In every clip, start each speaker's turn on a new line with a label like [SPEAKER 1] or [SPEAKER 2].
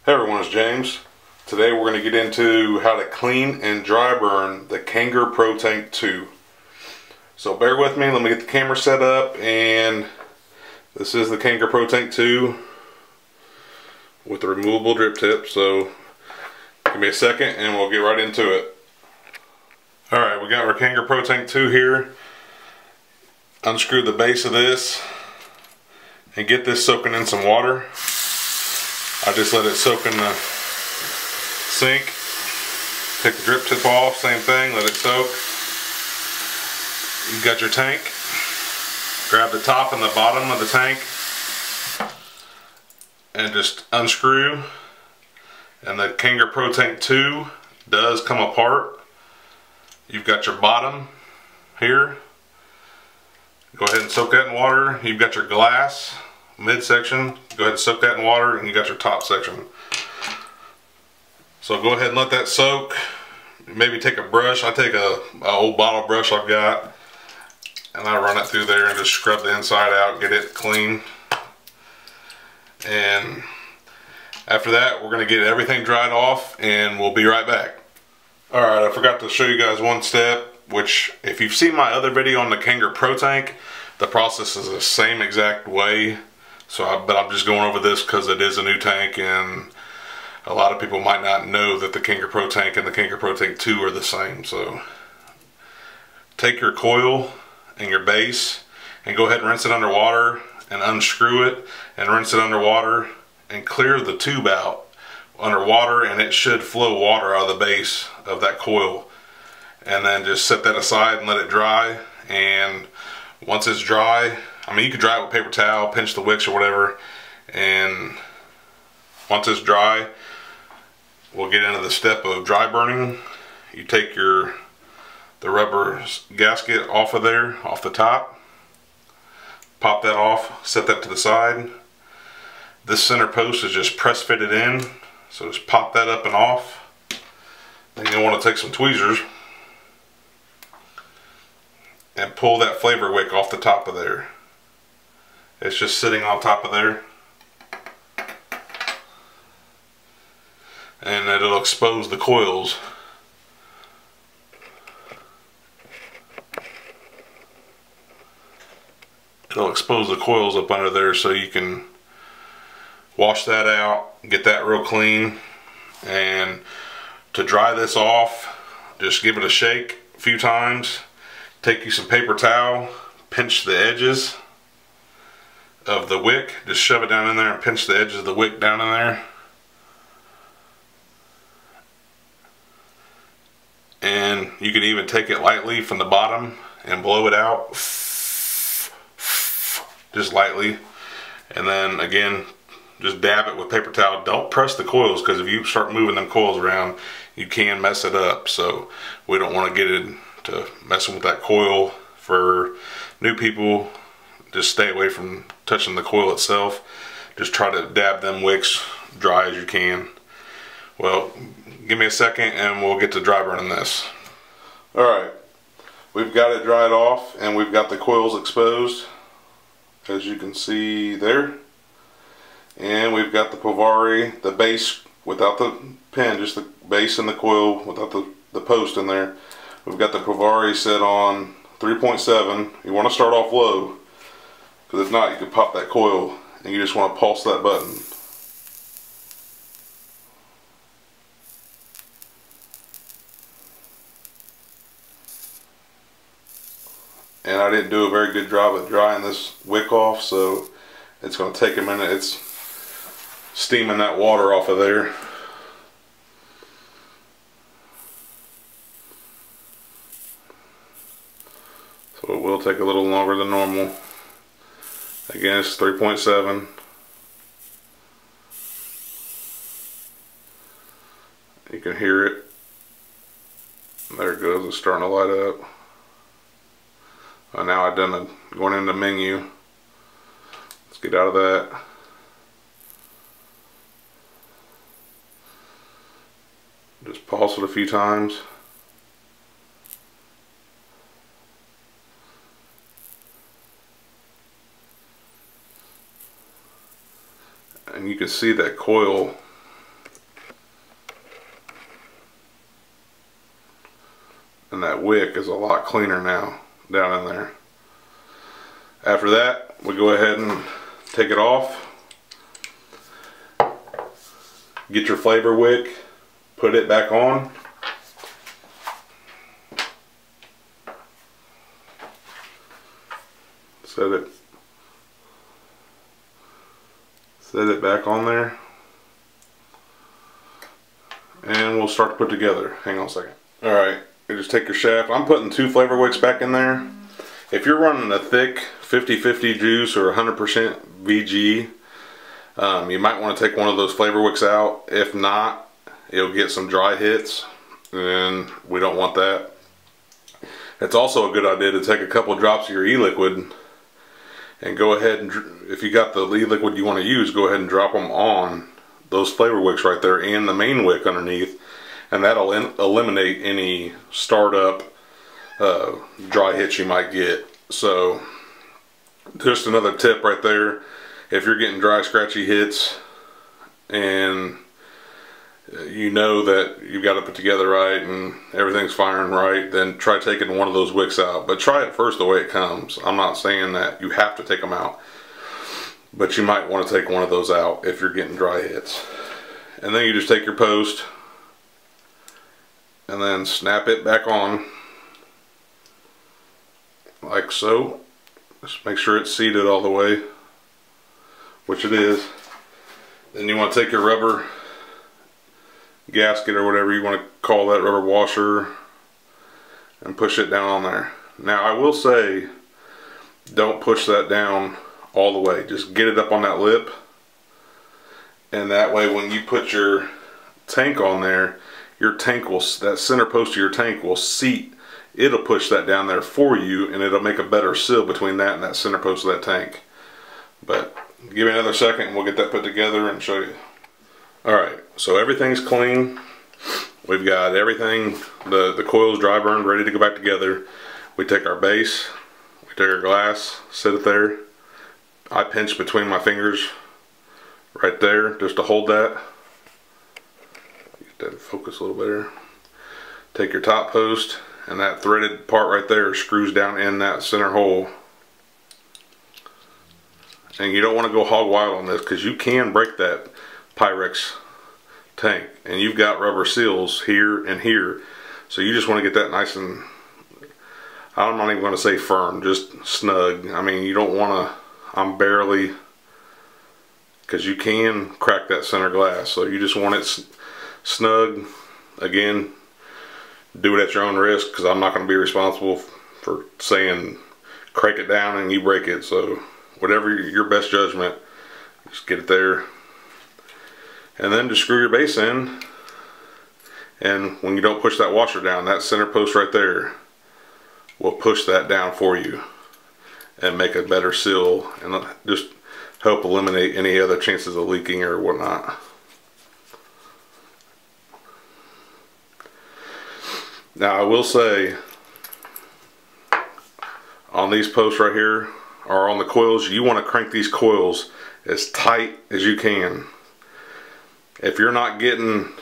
[SPEAKER 1] Hey everyone, it's James. Today we're going to get into how to clean and dry burn the Kanger ProTank 2. So bear with me, let me get the camera set up, and this is the Kanger ProTank 2 with the removable drip tip. So give me a second and we'll get right into it. Alright, we got our Kanger ProTank 2 here. Unscrew the base of this and get this soaking in some water. I just let it soak in the sink. Take the drip tip off, same thing, let it soak. You've got your tank. Grab the top and the bottom of the tank and just unscrew. And the Kanger ProTank 2 does come apart. You've got your bottom here. Go ahead and soak that in water. You've got your glass midsection. Go ahead and soak that in water, and you got your top section. So go ahead and let that soak. Maybe take a brush. I take a old bottle brush I've got, and I run it through there and just scrub the inside out, get it clean. And after that, we're going to get everything dried off, and we'll be right back. Alright, I forgot to show you guys one step, which if you've seen my other video on the Kanger ProTank, the process is the same exact way. But I'm just going over this because it is a new tank, and a lot of people might not know that the Kanger ProTank and the Kanger ProTank 2 are the same. So take your coil and your base and go ahead and rinse it under water and unscrew it and rinse it under water and clear the tube out under water, and it should flow water out of the base of that coil. And then just set that aside and let it dry. And once it's dry, I mean, you could dry it with paper towel, pinch the wicks or whatever, and once it's dry, we'll get into the step of dry burning. You take the rubber gasket off of there, off the top, pop that off, set that to the side. This center post is just press fitted in, so just pop that up and off. Then you'll want to take some tweezers and pull that flavor wick off the top of there. It's just sitting on top of there, and it'll expose the coils. It'll expose the coils up under there, so you can wash that out, get that real clean. And to dry this off, just give it a shake a few times. Take you some paper towel, pinch the edges of the wick, just shove it down in there and pinch the edges of the wick down in there. And you can even take it lightly from the bottom and blow it out, just lightly. And then again, just dab it with paper towel. Don't press the coils, because if you start moving them coils around, you can mess it up. So we don't want to get into messing with that coil. For new people, just stay away from touching the coil itself. Just try to dab them wicks dry as you can. Well, give me a second and we'll get to dry burning this. Alright, we've got it dried off and we've got the coils exposed, as you can see there. And we've got the Povari, the base without the pin, just the base and the coil without the post in there. We've got the Povari set on 3.7. You want to start off low, because if not, you could pop that coil, and you just want to pulse that button. And I didn't do a very good job at drying this wick off, so it's going to take a minute. It's steaming that water off of there. So it will take a little longer than normal. Again, it's 3.7. You can hear it. There it goes, it's starting to light up. Now I've done going into menu. Let's get out of that. Just pulse it a few times. and you can see that coil and that wick is a lot cleaner now down in there. After that, we go ahead and take it off. Get your flavor wick, put it back on. Set it back on there. And we'll start to put together. Hang on a second. Alright, you just take your shaft. I'm putting 2 flavor wicks back in there. If you're running a thick 50-50 juice or 100% VG, you might want to take one of those flavor wicks out. If not, it'll get some dry hits, and we don't want that. It's also a good idea to take a couple drops of your e-liquid and go ahead and, if you got the e-liquid you want to use, go ahead and drop them on those flavor wicks right there and the main wick underneath, and that'll eliminate any startup dry hits you might get. So just another tip right there, if you're getting dry scratchy hits and you know that you've got to put together right and everything's firing right, then try taking one of those wicks out. But try it first the way it comes. I'm not saying that you have to take them out, but you might want to take one of those out if you're getting dry hits. And then you just take your post and then snap it back on like so. Just make sure it's seated all the way, which it is. Then you want to take your rubber gasket or whatever you want to call that, rubber washer, and push it down on there. Now I will say, don't push that down all the way. Just get it up on that lip, and that way when you put your tank on there, your tank will, that center post of your tank will seat. It'll push that down there for you, and it'll make a better seal between that and that center post of that tank. But give me another second and we'll get that put together and show you. Alright, so everything's clean. We've got everything, the coils dry burned, ready to go back together. We take our base, we take our glass, set it there. I pinch between my fingers right there just to hold that. Get that in focus a little better. Take your top post, and that threaded part right there screws down in that center hole. And you don't want to go hog wild on this, because you can break that Pyrex tank, and you've got rubber seals here and here, so you just want to get that nice and, I'm not even going to say firm, just snug. I mean, you don't want to, I'm barely, because you can crack that center glass, so you just want it snug. Again, do it at your own risk, because I'm not going to be responsible for saying crank it down and you break it. So whatever your best judgment, just get it there. And then just screw your base in, and when you don't push that washer down, that center post right there will push that down for you and make a better seal, and just help eliminate any other chances of leaking or whatnot. Now I will say, on these posts right here, or on the coils, you want to crank these coils as tight as you can. If you're not getting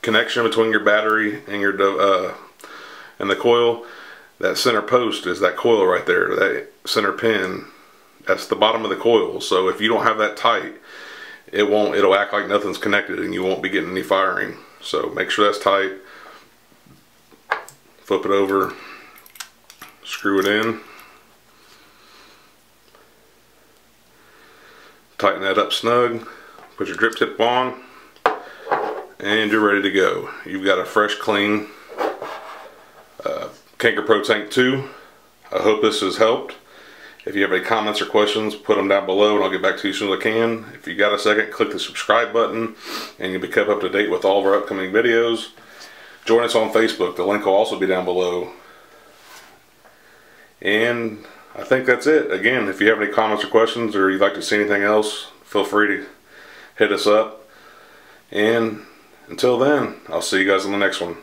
[SPEAKER 1] connection between your battery and your and the coil, that center post is that coil right there, that center pin. That's the bottom of the coil. So if you don't have that tight, it'll act like nothing's connected, and you won't be getting any firing. So make sure that's tight. Flip it over, screw it in, tighten that up snug, put your drip tip on, and you're ready to go. You've got a fresh, clean Kanger ProTank 2. I hope this has helped. If you have any comments or questions, put them down below and I'll get back to you as soon as I can. If you got a second, click the subscribe button and you'll be kept up to date with all of our upcoming videos. Join us on Facebook. The link will also be down below. And I think that's it. Again, if you have any comments or questions, or you'd like to see anything else, feel free to hit us up. And until then, I'll see you guys in the next one.